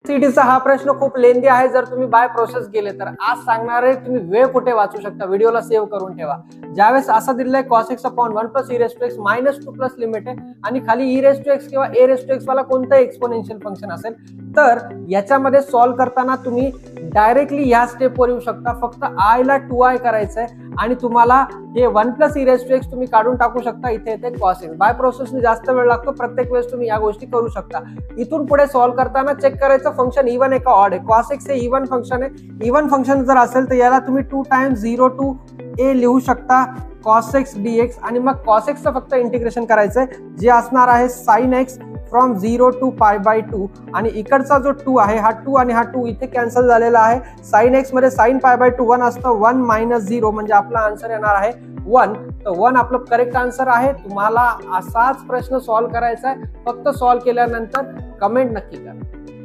सीईटीचा हा प्रश्न खूप लेंदी आहे. जर तुम्ही बाय प्रोसेस गेले तर आज सांगणारे तुम्ही वेळ कुठे वाचू शकता, व्हिडिओला सेव्ह करून ठेवा. ज्यावेळेस असं दिलंय cos x upon 1 plus e raised to x minus 2 plus limit आहे आणि खाली e raised to x किंवा a raised to x वाला कोणतं एक्सपोनेन्शियल फंक्शन असेल तर याच्यामध्ये सॉल्व्ह करताना तुम्ही डायरेक्टली या स्टेपवर येऊ शकता. फक्त i ला 2i करायचंय आणि तुम्हाला हे 1 plus e raised to x तुम्ही काढून टाकू शकता. इथे येते cos x. बाय प्रोसेसने जास्त वेळ लागतो, प्रत्येक वेळेस तुम्ही या गोष्टी करू शकता. इथून पुढे सॉल्व्ह करताना चेक करायचं फंक्शन इव्हन आहे का ऑड आहे. cos x हे इव्हन फंक्शन आहे. इव्हन फंक्शन जर असेल तर याला तुम्ही 2 times 0 to a लिहू शकता cos x dx आणि मग cos x चं फक्त इंटिग्रेशन करायचंय जे असणार आहे sin x फ्रॉम 0 to π/2 आणि इकडचा जो 2 आहे हा 2 आणि हा 2 इथे कॅन्सल झालेला आहे. sin x मध्ये sin π/2 1 असतं, 1 - 0 म्हणजे आपला आन्सर येणार आहे 1. तर 1 आपलं करेक्ट आन्सर आहे. तुम्हाला असाच प्रश्न सॉल्व्ह करायचा आहे. फक्त सॉल्व्ह केल्यानंतर कमेंट नक्की करा.